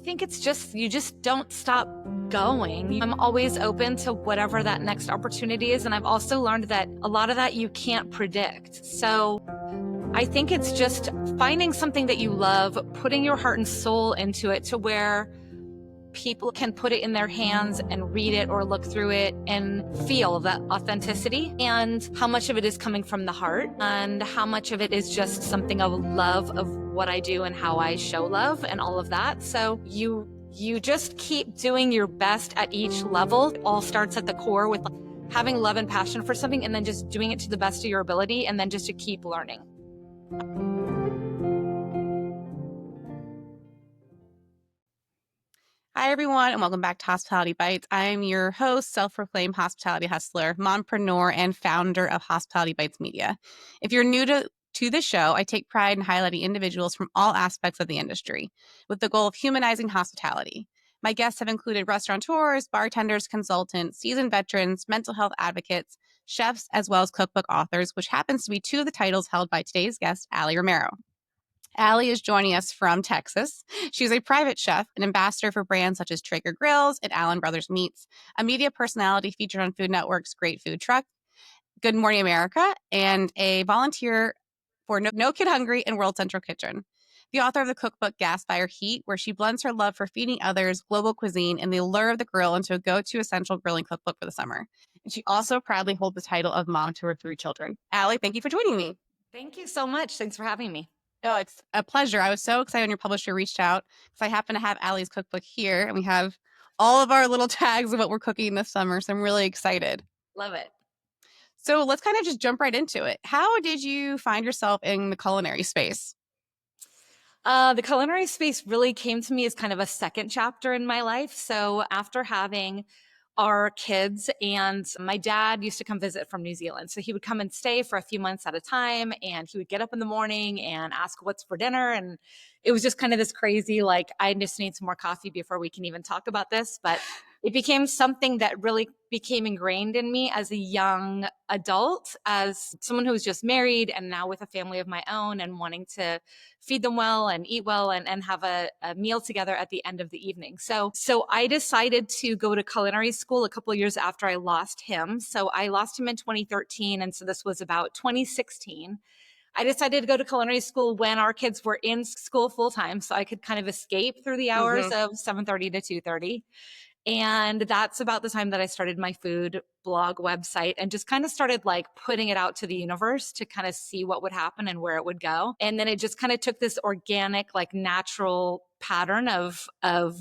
think it's just, you just don't stop going. I'm always open to whatever that next opportunity is. And I've also learned that a lot of that you can't predict. So I think it's just finding something that you love, putting your heart and soul into it to where people can put it in their hands and read it or look through it and feel that authenticity, and how much of it is coming from the heart and how much of it is just something of love of what I do and how I show love and all of that. So you just keep doing your best at each level. It all starts at the core with having love and passion for something, and then just doing it to the best of your ability, and then just to keep learning. Hi, everyone, and welcome back to Hospitality Bites. I am your host, self-proclaimed hospitality hustler, mompreneur, and founder of Hospitality Bites Media. If you're new to the show, I take pride in highlighting individuals from all aspects of the industry with the goal of humanizing hospitality. My guests have included restaurateurs, bartenders, consultants, seasoned veterans, mental health advocates, chefs, as well as cookbook authors, which happens to be two of the titles held by today's guest, Aly Romero. Aly is joining us from Texas. She's a private chef, an ambassador for brands such as Traeger Grills and Allen Brothers Meats, a media personality featured on Food Network's Great Food Truck, Good Morning America, and a volunteer for No Kid Hungry and World Central Kitchen. The author of the cookbook Gas Fire Heat, where she blends her love for feeding others, global cuisine, and the allure of the grill into a go-to essential grilling cookbook for the summer. And she also proudly holds the title of mom to her 3 children. Aly, thank you for joining me. Thank you so much. Thanks for having me. Oh, it's a pleasure. I was so excited when your publisher reached out because I happen to have Aly's cookbook here, and we have all of our little tags of what we're cooking this summer. So I'm really excited. Love it. So let's kind of just jump right into it. How did you find yourself in the culinary space? The culinary space really came to me as kind of a second chapter in my life. So after having our kids, and my dad used to come visit from New Zealand. So he would come and stay for a few months at a time, and he would get up in the morning and ask what's for dinner. And it was just kind of this crazy, like, I just need some more coffee before we can even talk about this. But it became something that really became ingrained in me as a young adult, as someone who was just married and now with a family of my own and wanting to feed them well and eat well and have a meal together at the end of the evening. So I decided to go to culinary school a couple of years after I lost him. So I lost him in 2013. And so this was about 2016. I decided to go to culinary school when our kids were in school full time, so I could kind of escape through the hours of 7:30 to 2:30. And that's about the time that I started my food blog website and just kind of started like putting it out to the universe to kind of see what would happen and where it would go. And then it just kind of took this organic, like natural pattern of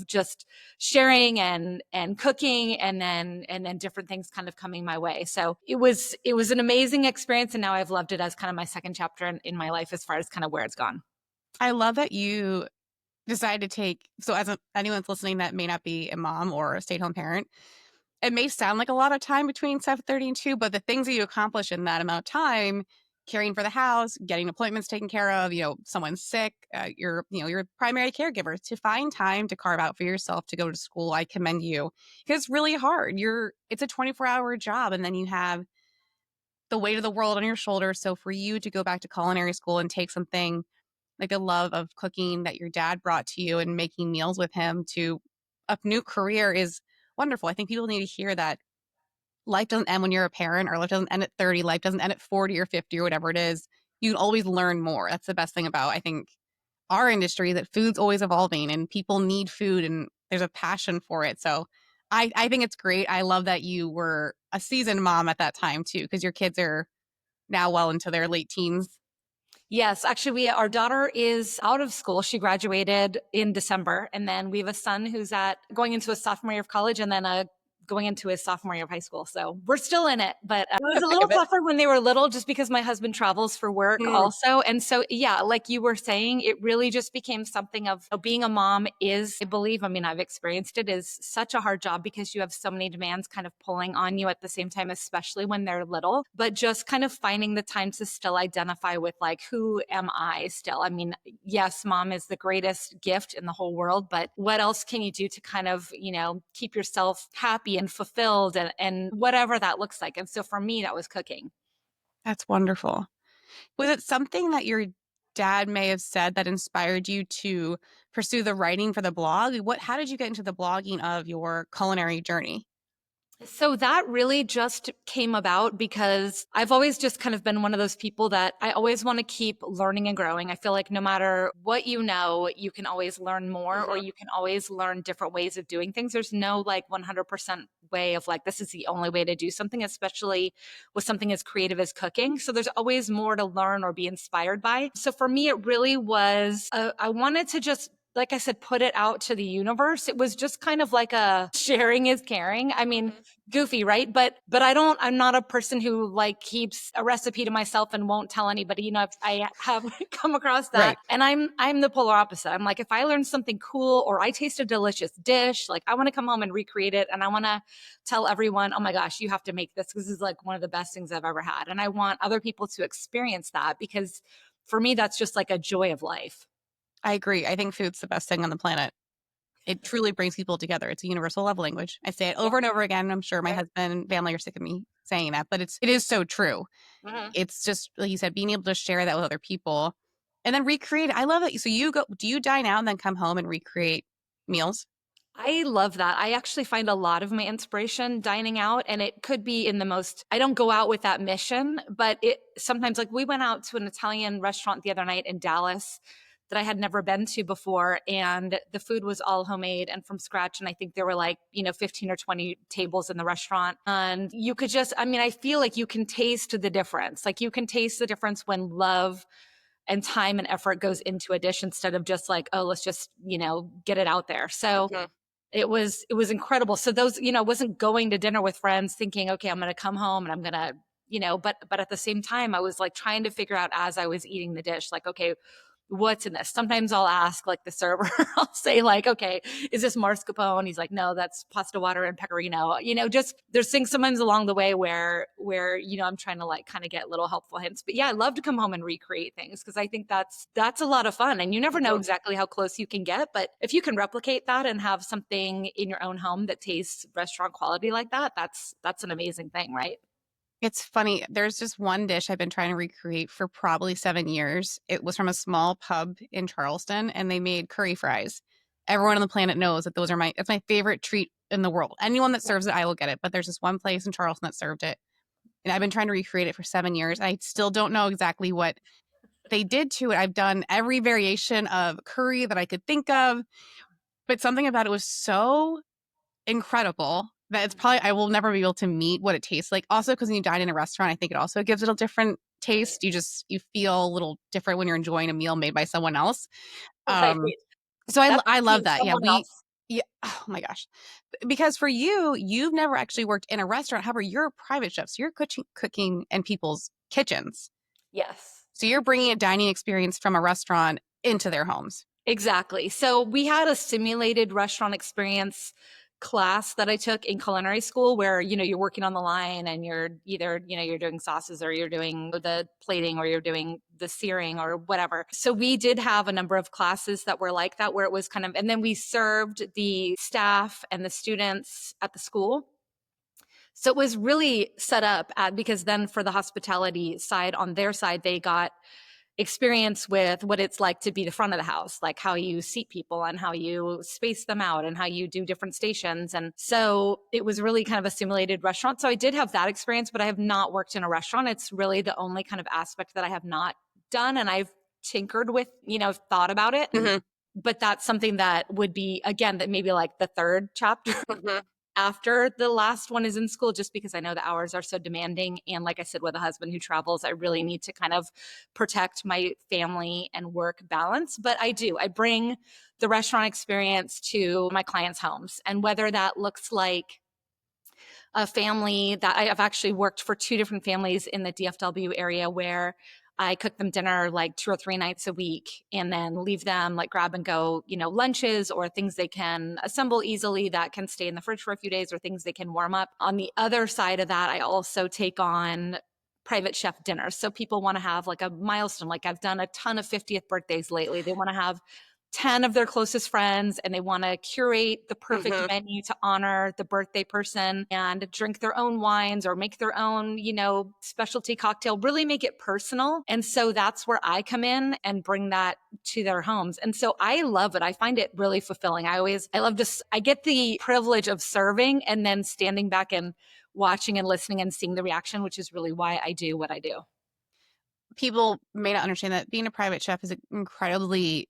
just sharing and cooking and then different things kind of coming my way. So it was an amazing experience. And now I've loved it as kind of my second chapter in my life as far as kind of where it's gone. I love that you decided to take, so as anyone's listening that may not be a mom or a stay-at-home parent, it may sound like a lot of time between 7:30 and 2, but the things that you accomplish in that amount of time, caring for the house, getting appointments taken care of, someone's sick, your primary caregiver, to find time to carve out for yourself to go to school, I commend you, because it's really hard. It's a 24-hour job, and then you have the weight of the world on your shoulders. So for you to go back to culinary school and take something like a love of cooking that your dad brought to you and making meals with him to a new career is wonderful. I think people need to hear that life doesn't end when you're a parent, or life doesn't end at 30, life doesn't end at 40 or 50 or whatever it is. You can always learn more. That's the best thing about, I think, our industry, that food's always evolving and people need food and there's a passion for it. So I think it's great. I love that you were a seasoned mom at that time too, because your kids are now well into their late teens. Yes, actually, our daughter is out of school. She graduated in December, and then we have a son who's going into his sophomore year of college, and then going into his sophomore year of high school. So we're still in it, but it was a little tougher when they were little, just because my husband travels for work also. And so, yeah, like you were saying, it really just became something of being a mom is, I believe, I mean, I've experienced it, is such a hard job because you have so many demands kind of pulling on you at the same time, especially when they're little, but just kind of finding the time to still identify with like, who am I still? I mean, yes, mom is the greatest gift in the whole world, but what else can you do to kind of, keep yourself happy and fulfilled and whatever that looks like. And so for me, that was cooking. That's wonderful. Was it something that your dad may have said that inspired you to pursue the writing for the blog? How did you get into the blogging of your culinary journey? So that really just came about because I've always just kind of been one of those people that I always want to keep learning and growing. I feel like no matter what you know, you can always learn more or Mhm. you can always learn different ways of doing things. There's no like 100% way of like, this is the only way to do something, especially with something as creative as cooking. So there's always more to learn or be inspired by. So for me, it really was, I wanted to just like I said, put it out to the universe. It was just kind of like a sharing is caring. I mean, Mhm. goofy, right? But I'm not a person who like keeps a recipe to myself and won't tell anybody. You know, I have come across that Right. and I'm the polar opposite. I'm like, if I learn something cool or I taste a delicious dish, like I want to come home and recreate it. And I want to tell everyone, oh my gosh, you have to make this. This is like one of the best things I've ever had. And I want other people to experience that because for me, that's just like a joy of life. I agree. I think food's the best thing on the planet. It truly brings people together. It's a universal love language. I say it Yeah. over and over again. I'm sure my Right. husband and family are sick of me saying that, but it is so true. Mhm. It's just like you said, being able to share that with other people and then recreate it. I love that. So do you dine out and then come home and recreate meals? I love that. I actually find a lot of my inspiration dining out, and it could be in the most, I don't go out with that mission, but it sometimes, like, we went out to an Italian restaurant the other night in Dallas that I had never been to before. And the food was all homemade and from scratch. And I think there were like, 15 or 20 tables in the restaurant. And you could just, I mean, I feel like you can taste the difference. Like, you can taste the difference when love and time and effort goes into a dish instead of just like, oh, let's just, get it out there. So, Mhm. it was incredible. So those, I wasn't going to dinner with friends thinking, okay, I'm going to come home and I'm going to, but at the same time, I was like trying to figure out as I was eating the dish, like, okay, what's in this? Sometimes I'll ask like the server, I'll say like, okay, is this mascarpone? He's like, no, that's pasta water and pecorino. Just there's things sometimes along the way where I'm trying to like kind of get little helpful hints. But yeah, I love to come home and recreate things because I think that's a lot of fun. And you never know Mhm. exactly how close you can get, but if you can replicate that and have something in your own home that tastes restaurant quality like that, that's an amazing thing, right? It's funny. There's just one dish I've been trying to recreate for probably 7 years. It was from a small pub in Charleston, and they made curry fries. Everyone on the planet knows that it's my favorite treat in the world. Anyone that serves it, I will get it. But there's this one place in Charleston that served it, and I've been trying to recreate it for 7 years. I still don't know exactly what they did to it. I've done every variation of curry that I could think of, but something about it was so incredible that it's probably I will never be able to meet what it tastes like. Also, because when you dine in a restaurant, I think it also gives it a different Right. taste. You feel a little different when you're enjoying a meal made by someone else. Right. Um, so That's I love being that. Yeah, someone else. yeah. Oh my gosh, because for you, you've never actually worked in a restaurant. However, you're a private chef, so you're cooking in people's kitchens. Yes. So you're bringing a dining experience from a restaurant into their homes. Exactly. So we had a simulated restaurant experience class that I took in culinary school where, you're working on the line and you're either, you're doing sauces or you're doing the plating or you're doing the searing or whatever. So we did have a number of classes that were like that where it was kind of, and then we served the staff and the students at the school. So it was really set up because then for the hospitality side, on their side, they got experience with what it's like to be the front of the house, like how you seat people and how you space them out and how you do different stations. And so it was really kind of a simulated restaurant. So I did have that experience, but I have not worked in a restaurant. It's really the only kind of aspect that I have not done. And I've tinkered with, thought about it. Hmm. But that's something that would be, again, that maybe like the third chapter Hmm. after the last one is in school, just because I know the hours are so demanding. And like I said, with a husband who travels, I really need to kind of protect my family and work balance. But I bring the restaurant experience to my clients' homes. And whether that looks like a family that I have actually worked for two different families in the DFW area where I cook them dinner like 2 or 3 nights a week and then leave them like grab and go, lunches or things they can assemble easily that can stay in the fridge for a few days or things they can warm up. On the other side of that, I also take on private chef dinners. So people want to have like a milestone. Like I've done a ton of 50th birthdays lately. They want to have 10 of their closest friends and they want to curate the perfect Mhm. menu to honor the birthday person and drink their own wines or make their own, specialty cocktail, really make it personal. And so that's where I come in and bring that to their homes. And so I love it. I find it really fulfilling. I love just, I get the privilege of serving and then standing back and watching and listening and seeing the reaction, which is really why I do what I do. People may not understand that being a private chef is an incredibly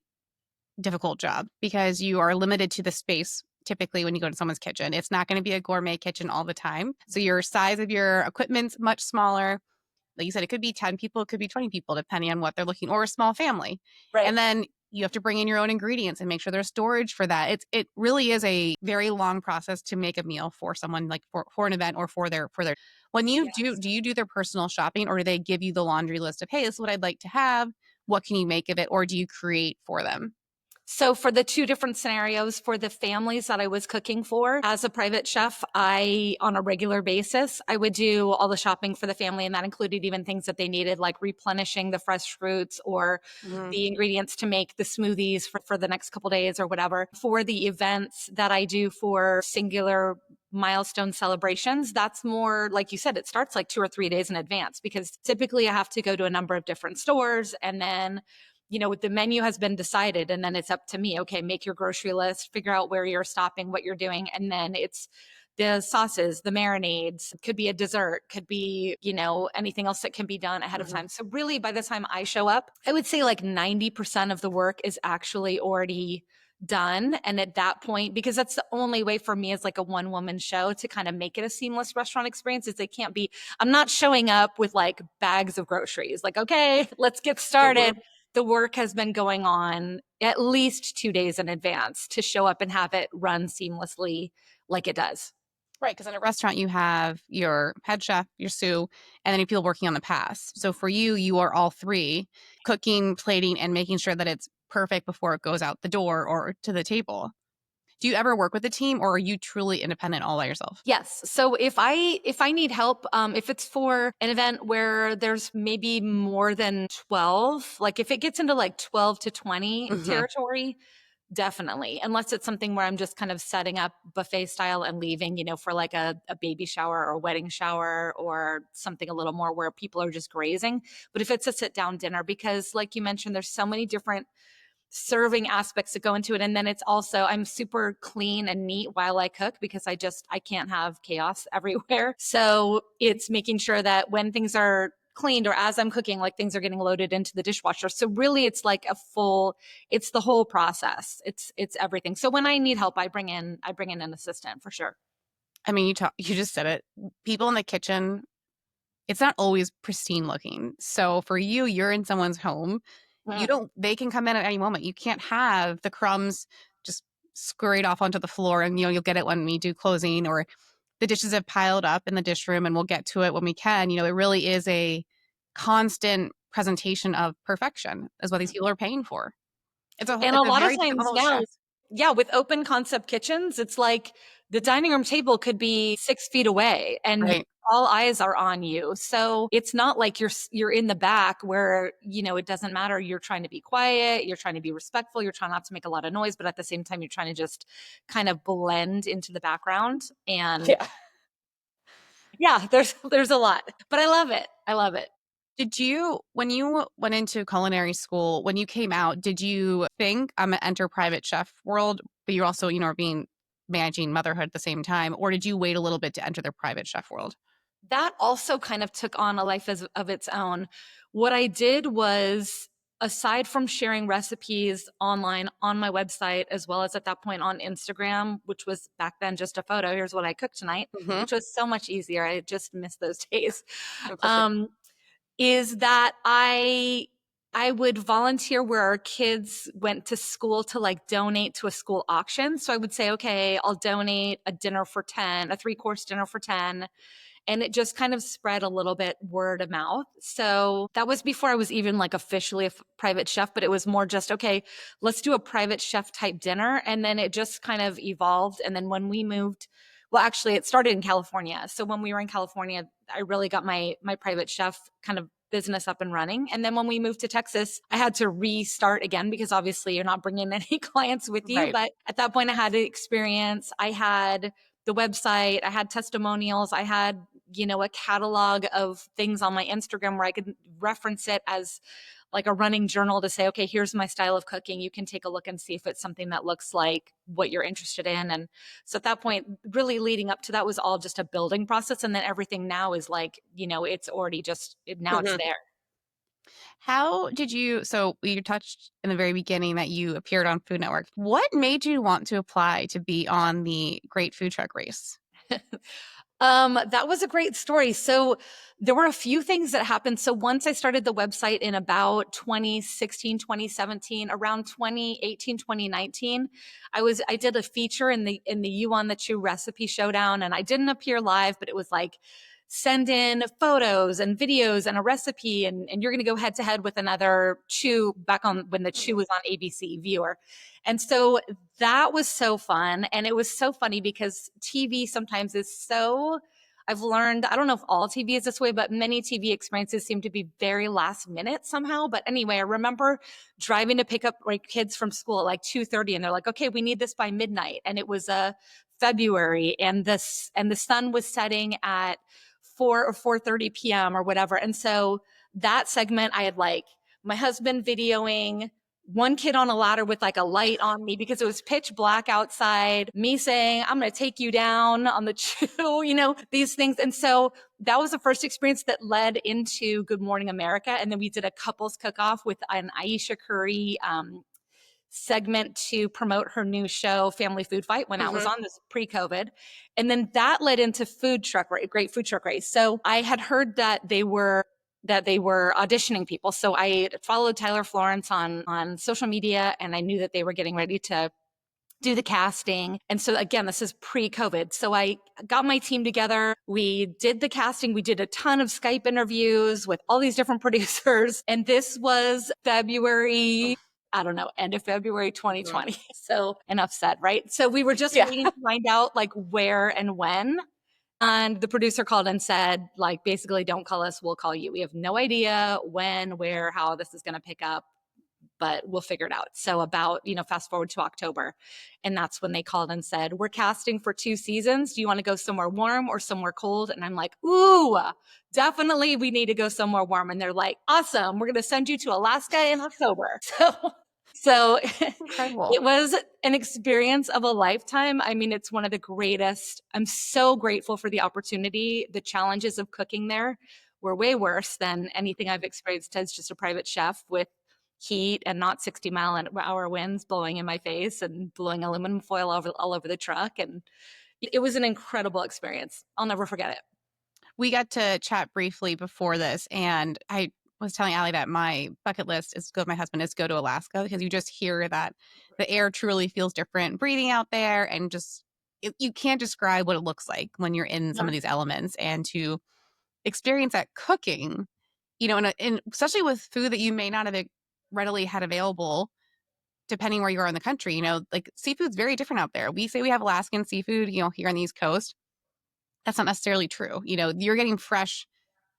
difficult job because you are limited to the space typically when you go to someone's kitchen. It's not going to be a gourmet kitchen all the time. So your size of your equipment's much smaller. Like you said, it could be 10 people, it could be 20 people, depending on what they're looking, or a small family. Right. And then you have to bring in your own ingredients and make sure there's storage for that. It really is a very long process to make a meal for someone, like for an event or for their when you Yes. do you do their personal shopping, or do they give you the laundry list of, hey, this is what I'd like to have? What can you make of it? Or do you create for them? So for the two different scenarios, for the families that I was cooking for as a private chef, on a regular basis, I would do all the shopping for the family. And that included even things that they needed, like replenishing the fresh fruits or Mhm. the ingredients to make the smoothies for the next couple days or whatever. For the events that I do for singular milestone celebrations, that's more like you said, it starts like 2 or 3 days in advance because typically I have to go to a number of different stores and then the menu has been decided and then it's up to me. Okay, make your grocery list, figure out where you're stopping, what you're doing. And then it's the sauces, the marinades, could be a dessert, could be, anything else that can be done ahead of Mhm. time. So really by the time I show up, I would say like 90% of the work is actually already done. And at that point, because that's the only way for me as like a one woman show to kind of make it a seamless restaurant experience, is they can't be, I'm not showing up with like bags of groceries, like, okay, let's get started. Mhm. The work has been going on at least 2 days in advance to show up and have it run seamlessly like it does. Right, because in a restaurant you have your head chef, your sous, and then you have people working on the pass. So for you, you are all three cooking, plating, and making sure that it's perfect before it goes out the door or to the table. Do you ever work with a team, or are you truly independent all by yourself? Yes. So if I need help, if it's for an event where there's maybe more than 12, like if it gets into like 12 to 20 Mhm. territory, definitely. Unless it's something where I'm just kind of setting up buffet style and leaving, for like a baby shower or a wedding shower or something a little more where people are just grazing. But if it's a sit down dinner, because like you mentioned, there's so many different serving aspects that go into it. And then it's also, I'm super clean and neat while I cook because I can't have chaos everywhere. So it's making sure that when things are cleaned or as I'm cooking, like things are getting loaded into the dishwasher. So really it's like it's the whole process. It's everything. So when I need help, I bring in an assistant for sure. I mean, you just said it. People in the kitchen, it's not always pristine looking. So for you, you're in someone's home. You Mm. don't they can come in at any moment. You can't have the crumbs just scurried off onto the floor, and you'll get it when we do closing, or the dishes have piled up in the dish room, and we'll get to it when we can. It really is a constant presentation of perfection is what these people are paying for. And a It's a lot of very times difficult now, stress. yeah, with open concept kitchens, it's like the dining room table could be 6 feet away and Right. all eyes are on you. So it's not like you're in the back where, it doesn't matter. You're trying to be quiet, you're trying to be respectful, you're trying not to make a lot of noise, but at the same time, you're trying to just kind of blend into the background. And Yeah. yeah, there's a lot, but I love it. I love it. Did you, when you went into culinary school, when you came out, did you think I'm gonna enter private chef world, but you're also, are being managing motherhood at the same time, or did you wait a little bit to enter the private chef world? That also kind of took on a life of its own. What I did was, aside from sharing recipes online on my website, as well as at that point on Instagram, which was back then just a photo, here's what I cooked tonight, Mhm. which was so much easier. I just miss those days. Simplicity. Um, is that I would volunteer where our kids went to school to like donate to a school auction. So I would say, okay, I'll donate a dinner for 10, a 3-course dinner for 10, and it just kind of spread a little bit word of mouth. So that was before I was even like officially a private chef, but it was more just, okay, let's do a private chef type dinner. And then it just kind of evolved. And then when we moved, well, actually, it started in California. So when we were in California, I really got my private chef kind of business up and running. And then when we moved to Texas, I had to restart again because obviously you're not bringing any clients with you. Right. But at that point, I had the experience. I had the website, I had testimonials, I had, a catalog of things on my Instagram where I could reference it as like a running journal to say, okay, here's my style of cooking. You can take a look and see if it's something that looks like what you're interested in. And so at that point, really leading up to that was all just a building process. And then everything now is like, it's already now it's Mhm. there. How did you so you touched in the very beginning that you appeared on Food Network. What made you want to apply to be on the Great Food Truck Race? That was a great story. So there were a few things that happened. So once I started the website in about 2016, 2017, around 2018, 2019, I did a feature in the You on the Chew recipe showdown, and I didn't appear live, but it was like send in photos and videos and a recipe, and you're gonna go head to head with another chew back on when the chew was on ABC viewer. And so that was so fun. And it was so funny because TV sometimes is so, I've learned, I don't know if all TV is this way, but many TV experiences seem to be very last minute somehow. But anyway, I remember driving to pick up my kids from school at like 2:30, and they're like, okay, we need this by midnight. And it was February, and the sun was setting at 4 or 4:30 p.m. or whatever. And so that segment, I had like my husband videoing, one kid on a ladder with like a light on me because it was pitch black outside, me saying, I'm going to take you down on the chew, these things. And so that was the first experience that led into Good Morning America. And then we did a couples cook off with an Aisha Curry segment to promote her new show, Family Food Fight, when that was Mhm. on this pre-COVID. And then that led into Great Food Truck Race. So I had heard that they were auditioning people. So I followed Tyler Florence on social media, and I knew that they were getting ready to do the casting. And so again, this is pre-COVID. So I got my team together. We did the casting. We did a ton of Skype interviews with all these different producers. And this was February, I don't know, end of February Mhm. 2020. So enough said, right? So we were just Yeah. waiting to find out like where and when. And the producer called and said, like, basically, don't call us, we'll call you. We have no idea when, where, how this is going to pick up, but we'll figure it out. So about, fast forward to October. And that's when they called and said, we're casting for 2 seasons. Do you want to go somewhere warm or somewhere cold? And I'm like, ooh, definitely we need to go somewhere warm. And they're like, awesome. We're going to send you to Alaska in October. So Incredible. it was an experience of a lifetime. I mean, it's one of the greatest. I'm so grateful for the opportunity. The challenges of cooking there were way worse than anything I've experienced as just a private chef, with heat and not 60-mile-an-hour winds blowing in my face and blowing aluminum foil all over the truck. And it was an incredible experience. I'll never forget it. We got to chat briefly before this, and I was telling Allie that my bucket list is go with my husband is go to Alaska because you just hear that the air truly feels different breathing out there, and just you can't describe what it looks like when you're in some Yeah. of these elements, and to experience that cooking, and especially with food that you may not have readily had available depending where you are in the country. Like seafood's very different out there. We say we have Alaskan seafood, here on the East Coast. That's not necessarily true. You're getting fresh,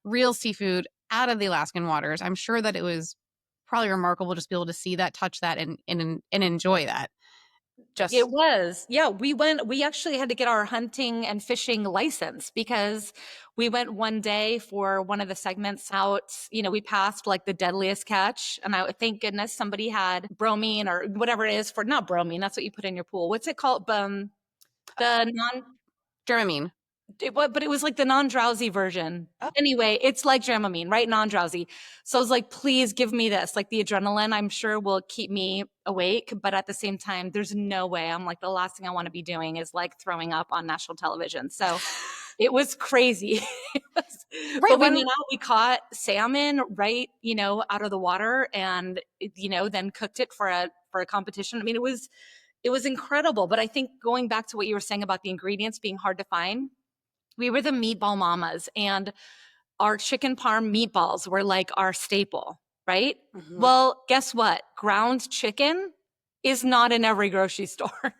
real seafood out of the Alaskan waters. I'm sure that it was probably remarkable just to be able to see that, touch that, and enjoy that. It Just was. Yeah, we actually had to get our hunting and fishing license because we went one day for one of the segments out. We passed like the deadliest catch, and I thank goodness somebody had bromine or whatever it is for, not bromine, that's what you put in your pool. What's it called? The non Dramamine. but it was like the non-drowsy version. Oh. Anyway, it's like Dramamine, right? Non-drowsy. So I was like, please give me this. Like the adrenaline, I'm sure will keep me awake. But at the same time, there's no way. I'm like, the last thing I want to be doing is like throwing up on national television. So it was crazy. Right. But we went out, we caught salmon right, out of the water, and then cooked it for a competition. I mean, it was incredible. But I think going back to what you were saying about the ingredients being hard to find, we were the meatball mamas, and our chicken parm meatballs were like our staple, right? Mhm. Well, guess what? Ground chicken is not in every grocery store.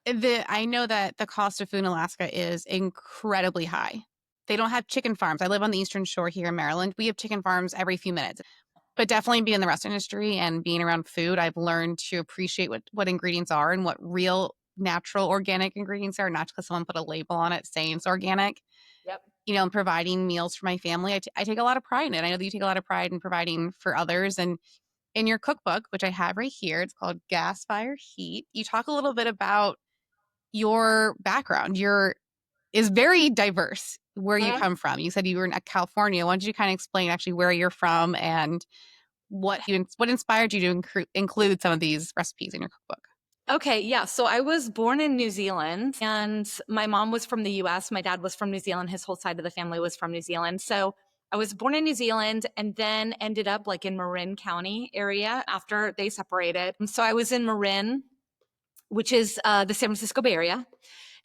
I know that the cost of food in Alaska is incredibly high. They don't have chicken farms. I live on the Eastern Shore here in Maryland. We have chicken farms every few minutes. But definitely being in the restaurant industry and being around food, I've learned to appreciate what ingredients are and what real, natural, organic ingredients are, not because someone put a label on it saying it's organic. Yep. And providing meals for my family, I take a lot of pride in it. I know that you take a lot of pride in providing for others. And in your cookbook, which I have right here, it's called Gas Fire Heat. You talk a little bit about your background. Your is very diverse where you come from. You said you were in California. Why don't you kind of explain actually where you're from and what inspired you to include some of these recipes in your cookbook? Okay, yeah. So I was born in New Zealand and my mom was from the US. My dad was from New Zealand. His whole side of the family was from New Zealand. So I was born in New Zealand and then ended up like in Marin County area after they separated. So I was in Marin, which is the San Francisco Bay Area.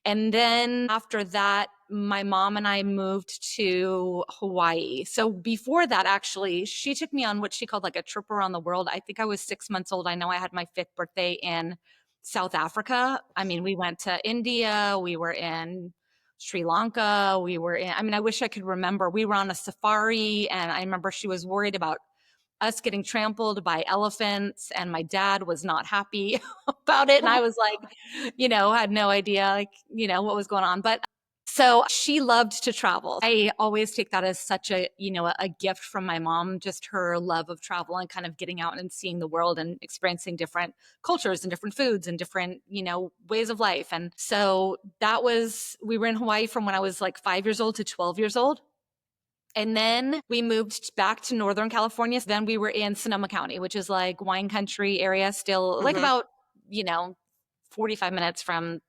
And then after that, my mom and I moved to Hawaii. So before that, actually, she took me on what she called like a trip around the world. I think I was 6 months old. I know I had my fifth birthday in South Africa. I mean, we went to India, we were in Sri Lanka, I mean, I wish I could remember. We were on a safari, and I remember she was worried about us getting trampled by elephants, and my dad was not happy about it. And I was like, had no idea, like, what was going on. But so she loved to travel. I always take that as such a gift from my mom, just her love of travel and kind of getting out and seeing the world and experiencing different cultures and different foods and different, ways of life. And so we were in Hawaii from when I was like 5 years old to 12 years old. And then we moved back to Northern California. So then we were in Sonoma County, which is like wine country area, still like about, you know, 45 minutes from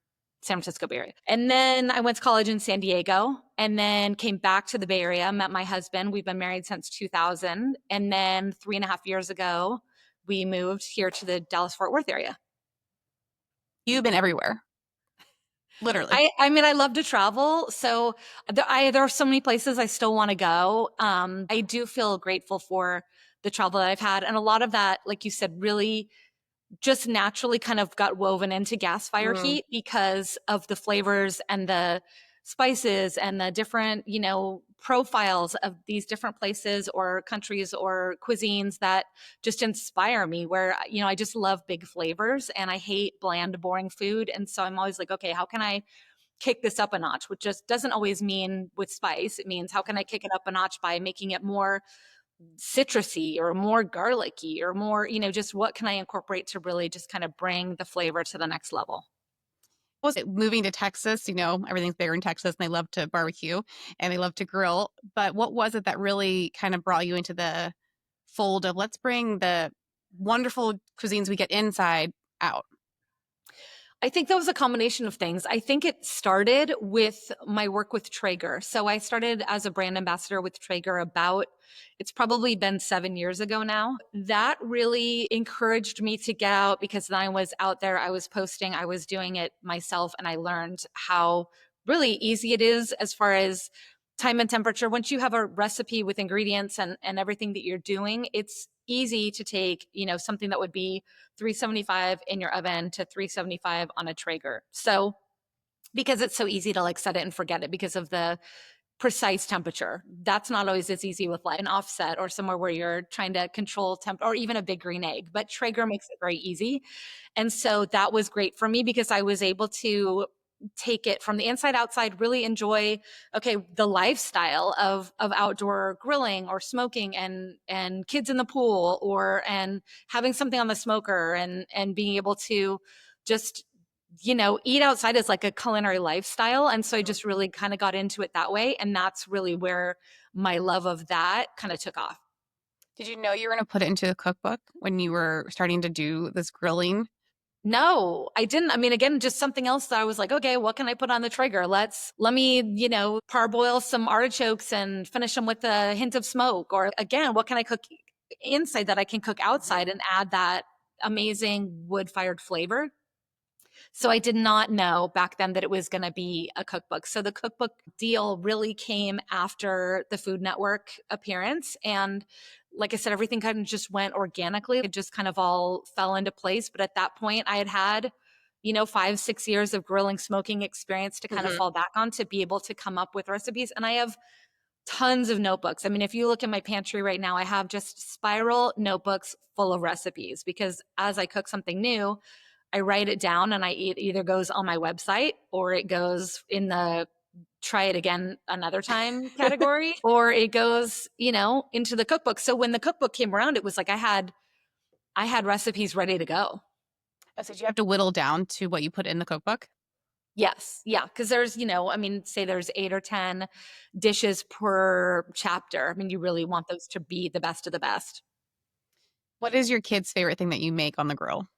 San Francisco Bay Area. And then I went to college in San Diego and then came back to the Bay Area, met my husband. We've been married since 2000. And then 3.5 years ago, we moved here to the Dallas Fort Worth area. You've been everywhere, literally. I mean, I love to travel. So there are so many places I still want to go. I do feel grateful for the travel that I've had. And a lot of that, like you said, really just naturally kind of got woven into Gas Fire Heat because of the flavors and the spices and the different, profiles of these different places or countries or cuisines that just inspire me where, I just love big flavors and I hate bland, boring food. And so I'm always like, okay, how can I kick this up a notch, which just doesn't always mean with spice. It means how can I kick it up a notch by making it more citrusy or more garlicky or more, just what can I incorporate to really just kind of bring the flavor to the next level? Was it moving to Texas? Everything's bigger in Texas and they love to barbecue and they love to grill. But what was it that really kind of brought you into the fold of let's bring the wonderful cuisines we get inside out? I think that was a combination of things. I think it started with my work with Traeger. So I started as a brand ambassador with Traeger it's probably been 7 years ago now. That really encouraged me to get out because then I was out there, I was posting, I was doing it myself, and I learned how really easy it is as far as time and temperature. Once you have a recipe with ingredients and everything that you're doing, it's easy to take, something that would be 375 in your oven to 375 on a Traeger. So because it's so easy to like set it and forget it because of the precise temperature. That's not always as easy with like an offset or somewhere where you're trying to control temp or even a big green egg, but Traeger makes it very easy. And so that was great for me because I was able to take it from the inside outside, really enjoy, okay, the lifestyle of outdoor grilling or smoking and kids in the pool and having something on the smoker and being able to just eat outside is like a culinary lifestyle. And so I just really kind of got into it that way. And that's really where my love of that kind of took off. Did you know you were going to put it into a cookbook when you were starting to do this grilling? No, I didn't. I mean, again, just something else that I was like, okay, what can I put on the Traeger? Let me, parboil some artichokes and finish them with a hint of smoke. Or again, what can I cook inside that I can cook outside and add that amazing wood fired flavor? So I did not know back then that it was going to be a cookbook. So the cookbook deal really came after the Food Network appearance. And like I said, everything kind of just went organically. It just kind of all fell into place. But at that point, I had 5, 6 years of grilling, smoking experience to kind of Mhm. fall back on to be able to come up with recipes. And I have tons of notebooks. I mean, if you look in my pantry right now, I have just spiral notebooks full of recipes because as I cook something new, I write it down and it either goes on my website or it goes in the try it again another time category, or it goes, into the cookbook. So when the cookbook came around, it was like I had recipes ready to go. So did you have to whittle down to what you put in the cookbook? Yes. Yeah. Because there's, I mean, say there's 8 or 10 dishes per chapter. I mean, you really want those to be the best of the best. What is your kid's favorite thing that you make on the grill?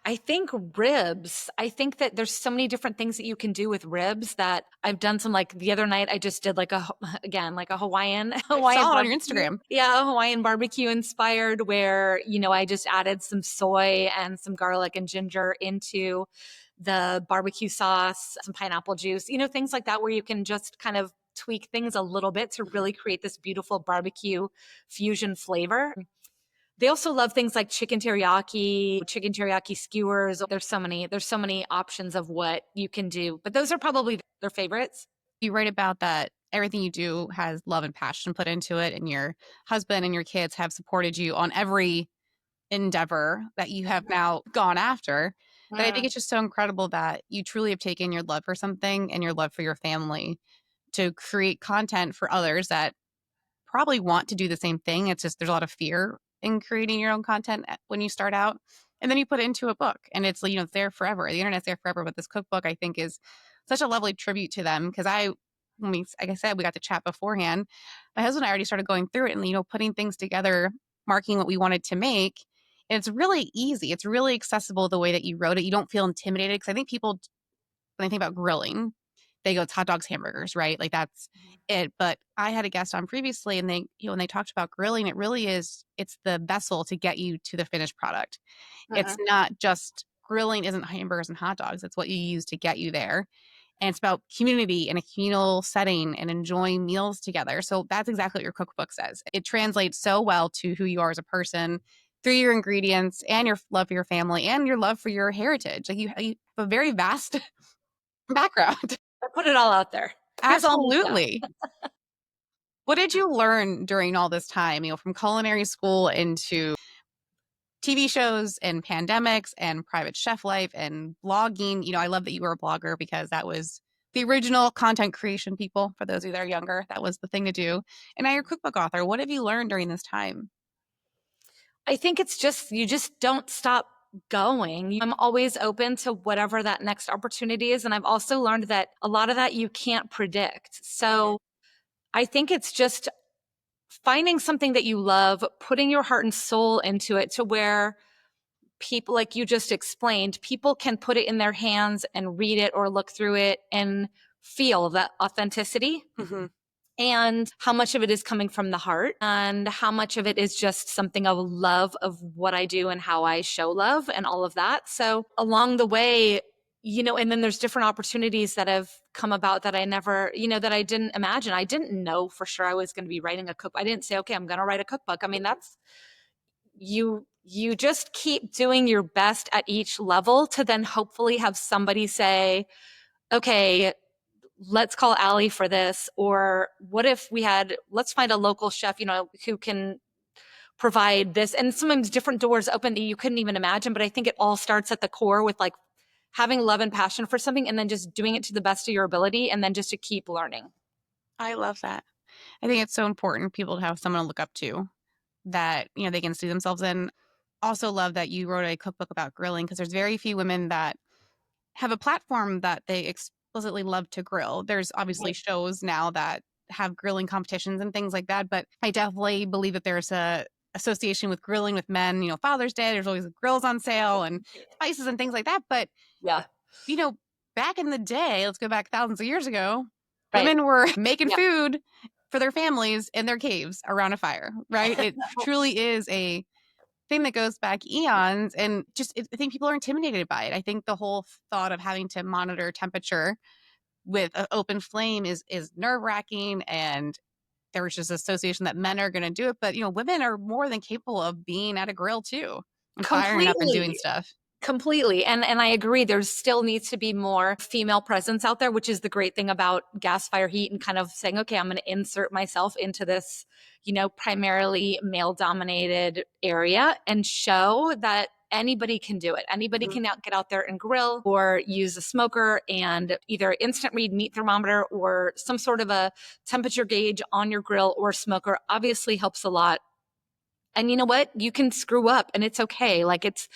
I think ribs. I think that there's so many different things that you can do with ribs that I've done some like the other night I just did like again like a Hawaiian I Hawaiian saw it on your barbecue. Instagram. Yeah, Hawaiian barbecue inspired where, I just added some soy and some garlic and ginger into the barbecue sauce, some pineapple juice, things like that where you can just kind of tweak things a little bit to Mhm. really create this beautiful barbecue fusion flavor. They also love things like chicken teriyaki skewers. There's so many options of what you can do, but those are probably their favorites. You write about that everything you do has love and passion put into it, and your husband and your kids have supported you on every endeavor that you have now gone after. But I think Mm, it's just so incredible that you truly have taken your love for something and your love for your family to create content for others that probably want to do the same thing. It's just there's a lot of fear in creating your own content when you start out. And then you put it into a book and it's, it's there forever. The internet's there forever. But this cookbook, I think, is such a lovely tribute to them because like I said, we got to chat beforehand. My husband and I already started going through it and, putting things together, marking what we wanted to make. And it's really easy. It's really accessible the way that you wrote it. You don't feel intimidated because I think people when I think about grilling, they go, it's hot dogs, hamburgers, right? Like that's it. But I had a guest on previously and they, when they talked about grilling, it really is, it's the vessel to get you to the finished product. It's mhm. not just grilling isn't hamburgers and hot dogs. It's what you use to get you there. And it's about community and a communal setting and enjoying meals together. So that's exactly what your cookbook says. It translates so well to who you are as a person through your ingredients and your love for your family and your love for your heritage. Like you have a very vast background. I put it all out there. Here's all my stuff. Absolutely. What did you learn during all this time, from culinary school into TV shows and pandemics and private chef life and blogging? I love that you were a blogger because that was the original content creation people. For those of you that are younger, that was the thing to do. And now you're a cookbook author. What have you learned during this time? I think it's just you just don't stop going. I'm always open to whatever that next opportunity is, and I've also learned that a lot of that you can't predict. Mhm. So I think it's just finding something that you love, putting your heart and soul into it to where people, like you just explained, people can put it in their hands and read it or look through it and feel that authenticity Mhm. and how much of it is coming from the heart and how much of it is just something of love of what I do and how I show love and all of that. So along the way, and then there's different opportunities that have come about that I never, that I didn't imagine. I didn't know for sure I was going to be writing a cookbook. I didn't say, okay, I'm going to write a cookbook. I mean, that's you just keep doing your best at each level to then hopefully have somebody say, okay, let's call Aly for this. Or what if let's find a local chef, who can provide this. And sometimes different doors open that you couldn't even imagine. But I think it all starts at the core with like having love and passion for something and then just doing it to the best of your ability and then just to keep learning. I love that. I think it's so important people to have someone to look up to that, they can see themselves in. Also love that you wrote a cookbook about grilling because there's very few women that have a platform that they explicitly love to grill. There's obviously shows now that have grilling competitions and things like that, but I definitely believe that there's a association with grilling with men. Father's Day, there's always grills on sale and spices and things like that. But Yeah. you know, back in the day, let's go back thousands of years ago, Right. women were making Yeah. food for their families in their caves around a fire, right? It truly is a thing that goes back eons and I think people are intimidated by it. I think the whole thought of having to monitor temperature with an open flame is nerve-wracking and there's just association that men are going to do it, but women are more than capable of being at a grill too and firing up and doing Completely. stuff. Completely. And I agree. There still needs to be more female presence out there, which is the great thing about gas fire heat and kind of saying, okay, I'm going to insert myself into this, primarily male dominated area and show that anybody can do it. Anybody can get out there and grill or use a smoker, and either instant read meat thermometer or some sort of a temperature gauge on your grill or smoker obviously helps a lot. And you know what? You can screw up and it's okay. Like it's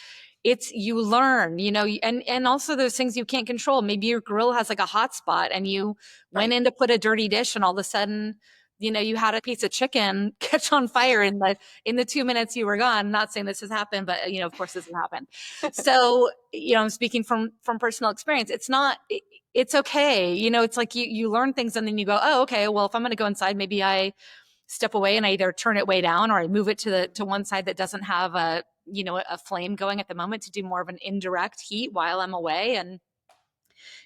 you learn, and also those things you can't control. Maybe your grill has like a hot spot and you went Right. in to put a dirty dish and all of a sudden, you had a piece of chicken catch on fire in the 2 minutes you were gone. Not saying this has happened, but of course this has happened. So, I'm speaking from personal experience. It's okay. It's like you learn things and then you go, oh, okay, well, if I'm going to go inside, maybe I step away and I either turn it way down or I move it to one side that doesn't have a flame going at the moment to do more of an indirect heat while I'm away. And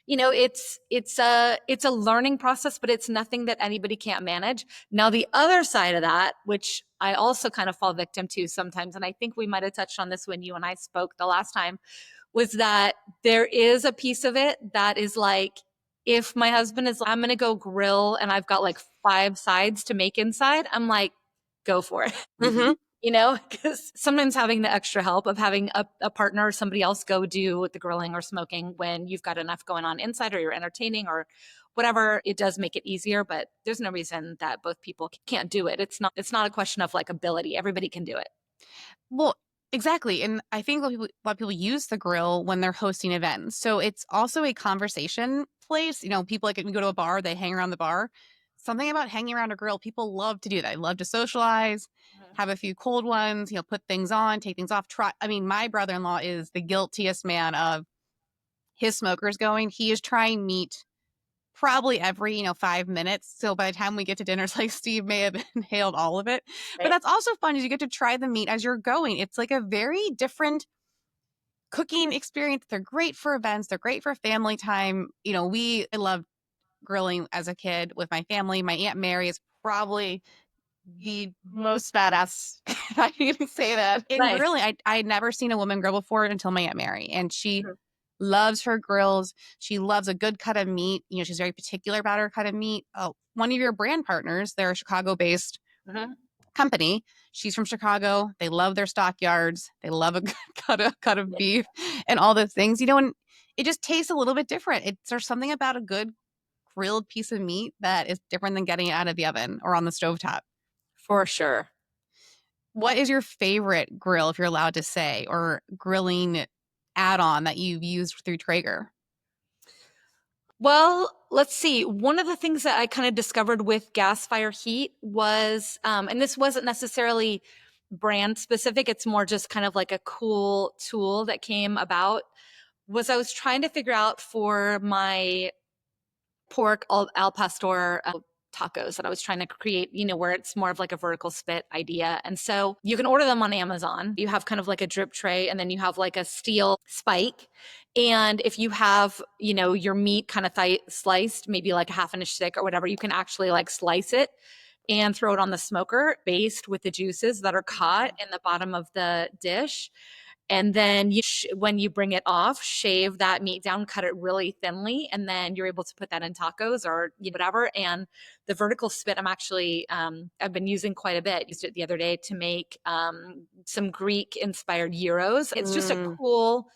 it's a learning process, but it's nothing that anybody can't manage. Now the other side of that, which I also kind of fall victim to sometimes, and I think we might have touched on this when you and I spoke the last time, was that there is a piece of it that is like, if my husband is like, I'm going to go grill and I've got like 5 sides to make inside, I'm like, go for it. Mm-hmm. Because sometimes having the extra help of having a partner or somebody else go do the grilling or smoking when you've got enough going on inside or you're entertaining or whatever, it does make it easier. But there's no reason that both people can't do it. It's not a question of like ability. Everybody can do it. Well, exactly. And I think a lot of people use the grill when they're hosting events. So it's also a conversation place. People like when you go to a bar, they hang around the bar. Something about hanging around a grill, people love to do that. They love to socialize, have a few cold ones, put things on, take things off. My brother-in-law is the guiltiest man of his smokers going. He is trying meat probably every 5 minutes, so by the time we get to dinner, it's like Steve may have inhaled all of it. But Right. that's also fun, is you get to try the meat as you're going. It's like a very different cooking experience. They're great for events, they're great for family time. I loved grilling as a kid with my family. My Aunt Mary is probably the most badass, if I can even say that, in Nice. grilling. I had never seen a woman grill before until my Aunt Mary, and she loves her grills. She loves a good cut of meat. She's very particular about her cut of meat. One of your brand partners, they're a Chicago-based Mhm. company. She's from Chicago. They love their stockyards. They love a good cut of beef and all those things. And it just tastes a little bit different. There's something about a good grilled piece of meat that is different than getting it out of the oven or on the stovetop. For sure. What is your favorite grill, if you're allowed to say, or grilling add-on that you've used through Traeger? Well, let's see. One of the things that I kind of discovered with gas fire heat was, and this wasn't necessarily brand specific, it's more just kind of like a cool tool that came about, was I was trying to figure out for my pork al pastor tacos that I was trying to create, where it's more of like a vertical spit idea. And so you can order them on Amazon. You have kind of like a drip tray and then you have like a steel spike. And if you have, your meat kind of sliced, maybe like a half an inch thick or whatever, you can actually like slice it and throw it on the smoker based with the juices that are caught in the bottom of the dish. And then when you bring it off, shave that meat down, cut it really thinly, and then you're able to put that in tacos or whatever. And the vertical spit, I've been using quite a bit. Used it the other day to make some Greek inspired gyros. It's just a cool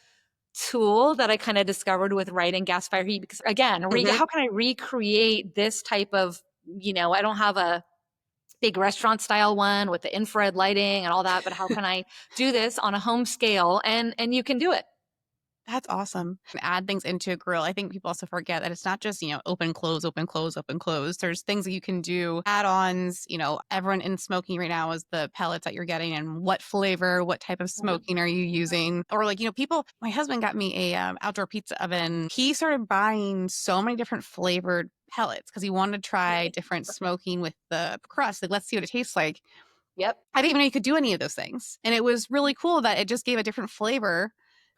tool that I kind of discovered with writing gas fire heat, because again, Mhm. how can I recreate this type of, I don't have a big restaurant style one with the infrared lighting and all that, but how can I do this on a home scale? And you can do it. That's awesome. And add things into a grill. I think people also forget that it's not just, open, close, open, close, open, close. There's things that you can do, add-ons. Everyone in smoking right now is the pellets that you're getting and what flavor, what type of smoking are you using? Or like, my husband got me a outdoor pizza oven. He started buying so many different flavored pellets because he wanted to try different smoking with the crust. Like, let's see what it tastes like. Yep. I didn't even know you could do any of those things. And it was really cool that it just gave a different flavor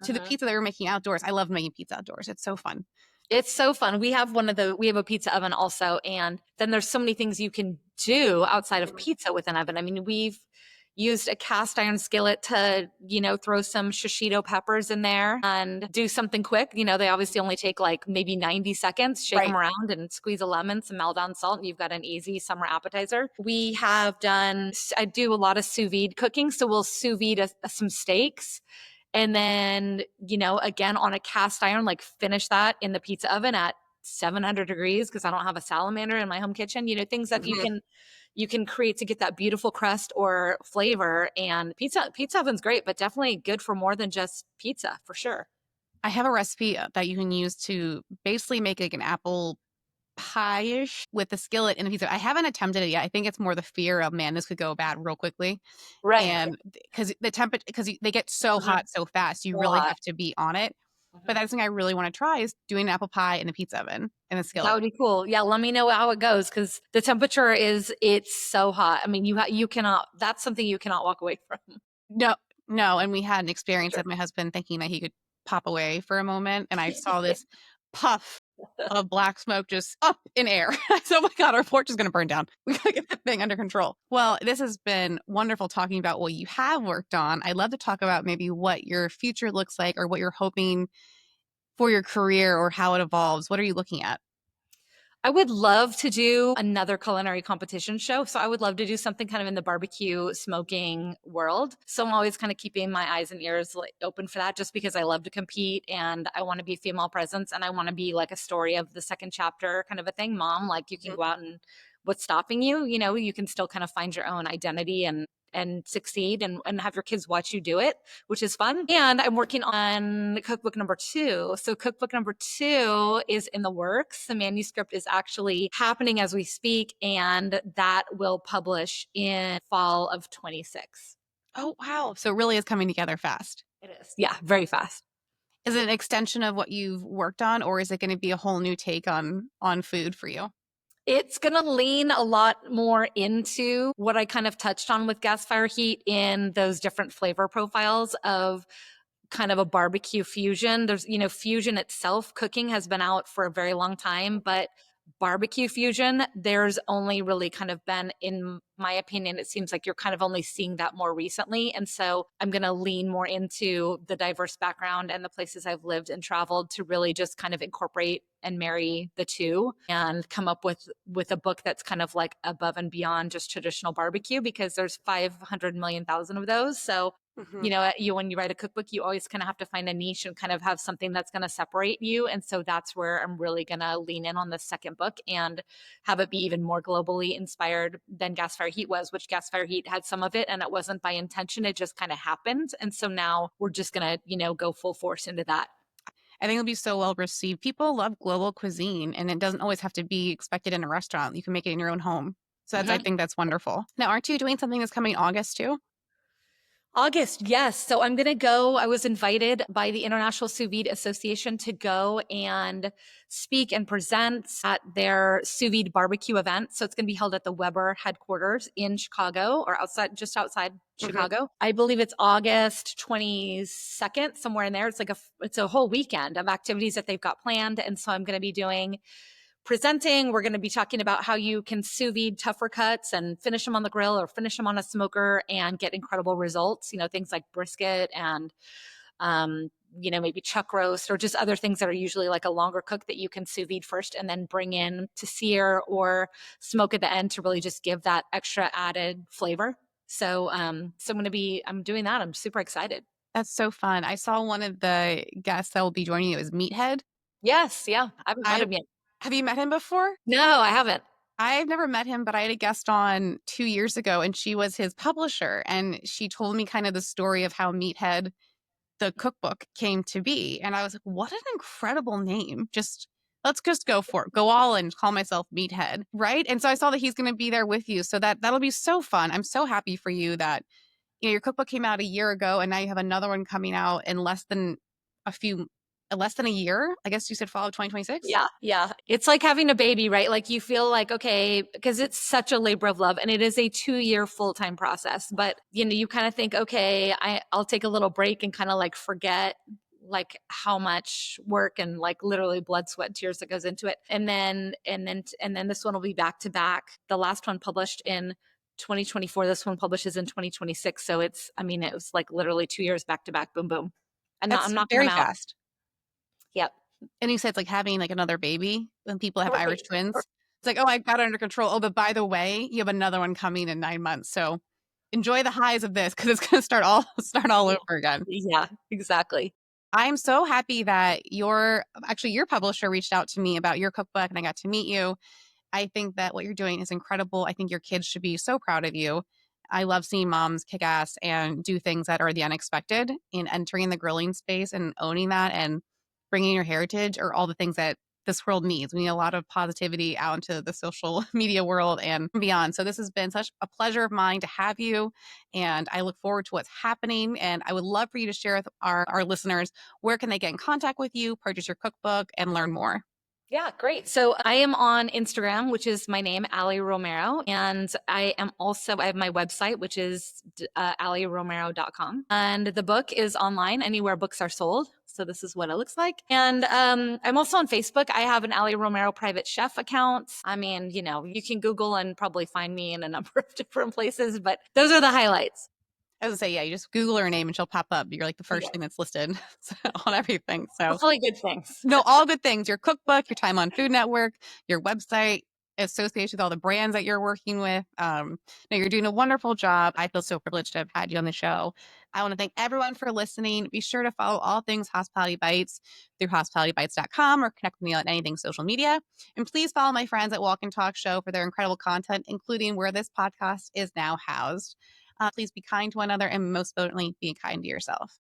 to the pizza they were making outdoors. I love making pizza outdoors. It's so fun. It's so fun. We have a pizza oven also. And then there's so many things you can do outside of pizza with an oven. I mean, used a cast iron skillet to, throw some shishito peppers in there and do something quick. They obviously only take like maybe 90 seconds, shake them Right. around and squeeze a lemon, some Maldon salt, and you've got an easy summer appetizer. I do a lot of sous vide cooking. So we'll sous vide some steaks and then, again on a cast iron, like finish that in the pizza oven at 700 degrees because I don't have a salamander in my home kitchen, things that Mhm. you can create to get that beautiful crust or flavor. And pizza oven's great, but definitely good for more than just pizza for sure. I have a recipe that you can use to basically make like an apple pie-ish with the skillet and the pizza. I haven't attempted it yet. I think it's more the fear of, man, this could go bad real quickly. Right. And because the temperature, because they get so Mhm. hot so fast, you So really hot. have to be on it. But Mhm. that's something I really want to try is doing an apple pie in the pizza oven in a That skillet. would be cool. Yeah, let me know how it goes because the temperature it's so hot. I mean, you cannot. That's something you cannot walk away from. No, no, and we had an experience Sure. of my husband thinking that he could pop away for a moment, and I saw this puff of black smoke just up in air. I said, "Oh my god, our porch is gonna burn down. We gotta get that thing under control." Well, this has been wonderful talking about what you have worked on. I'd love to talk about maybe what your future looks like or what you're hoping for your career or how it evolves. What are you looking at? I would love to do another culinary competition show. So I would love to do something kind of in the barbecue smoking world. So I'm always kind of keeping my eyes and ears like open for that just because I love to compete and I want to be female presence and I want to be like a story of the second chapter kind of a thing. Mom, like you can Mhm. go out and what's stopping you? You can still kind of find your own identity and succeed and have your kids watch you do it, which is fun. And I'm working on cookbook number 2. So cookbook number 2 is in the works. The manuscript is actually happening as we speak, and that will publish in fall of 26. Oh, wow. So it really is coming together fast. It is. Yeah, very fast. Is it an extension of what you've worked on, or is it gonna be a whole new take on food for you? It's gonna lean a lot more into what I kind of touched on with gas fire heat in those different flavor profiles of kind of a barbecue fusion. Fusion itself, cooking has been out for a very long time, but barbecue fusion, there's only really kind of been, in my opinion, it seems like you're kind of only seeing that more recently. And so I'm going to lean more into the diverse background and the places I've lived and traveled to really just kind of incorporate and marry the two and come up with a book that's kind of like above and beyond just traditional barbecue because there's 500 million thousand of those. So Mhm. when you write a cookbook, you always kind of have to find a niche and kind of have something that's going to separate you. And so that's where I'm really going to lean in on the second book and have it be even more globally inspired than Gas Fire Heat was, which Gas Fire Heat had some of it and it wasn't by intention. It just kind of happened. And so now we're just going to, go full force into that. I think it'll be so well received. People love global cuisine, and it doesn't always have to be expected in a restaurant. You can make it in your own home. So I Mhm. think that's wonderful. Now, aren't you doing something that's coming August too? August, yes. So I'm going to go. I was invited by the International Sous Vide Association to go and speak and present at their sous vide barbecue event. So it's going to be held at the Weber headquarters in Chicago or just outside Mhm. Chicago. I believe it's August 22nd, somewhere in there. It's a whole weekend of activities that they've got planned. And so I'm going to be doing presenting. We're going to be talking about how you can sous vide tougher cuts and finish them on the grill or finish them on a smoker and get incredible results. Things like brisket and, maybe chuck roast or just other things that are usually like a longer cook that you can sous vide first and then bring in to sear or smoke at the end to really just give that extra added flavor. So I'm doing that. I'm super excited. That's so fun. I saw one of the guests that will be joining you is Meathead. Yes. Yeah. I haven't met I him yet. Have you met him before? No, I haven't. I've never met him, but I had a guest on 2 years ago, and she was his publisher, and she told me kind of the story of how Meathead the cookbook came to be. And I was like, what an incredible name. Let's just go for it. Go all in, call myself Meathead. Right. And so I saw that he's going to be there with you. So that'll be so fun. I'm so happy for you that, your cookbook came out a year ago and now you have another one coming out in a few, less than a year. I guess you said fall of 2026. Yeah, yeah. It's like having a baby, right? Like you feel like, okay, because it's such a labor of love and it is a 2-year full-time process. But you kind of think, okay, I'll take a little break and kind of like forget like how much work and like literally blood, sweat, and tears that goes into it. And then this one will be back to back. The last one published in 2024. This one publishes in 2026. So it's, I mean, it was like literally 2 years back to back, boom, boom. And That's I'm knocking them very out. fast. Yep. And you said it's like having like another baby when people have Irish Right. twins. It's like, oh, I got it under control. Oh, but by the way, you have another one coming in 9 months. So enjoy the highs of this because it's going to start all over again. Yeah, exactly. I'm so happy that your publisher reached out to me about your cookbook and I got to meet you. I think that what you're doing is incredible. I think your kids should be so proud of you. I love seeing moms kick ass and do things that are the unexpected in entering the grilling space and owning that and bringing your heritage are all the things that this world needs. We need a lot of positivity out into the social media world and beyond. So this has been such a pleasure of mine to have you. And I look forward to what's happening. And I would love for you to share with our listeners, where can they get in contact with you, purchase your cookbook, and learn more? Yeah, great. So I am on Instagram, which is my name, Aly Romero. And I have my website, which is alyromero.com. And the book is online anywhere books are sold. So this is what it looks like. And I'm also on Facebook. I have an Aly Romero private chef account. I mean, you can Google and probably find me in a number of different places, but those are the highlights. I was gonna say, yeah, you just Google her name and she'll pop up. You're like the first Yeah, thing that's listed on everything. So hopefully good things. no, all good things. Your cookbook, your time on Food Network, your website, associated with all the brands that you're working with. No, you're doing a wonderful job. I feel so privileged to have had you on the show. I want to thank everyone for listening. Be sure to follow all things Hospitality Bites through hospitalitybites.com or connect with me on anything social media. And please follow my friends at Walk and Talk Show for their incredible content, including where this podcast is now housed. Please be kind to one another and most importantly, be kind to yourself.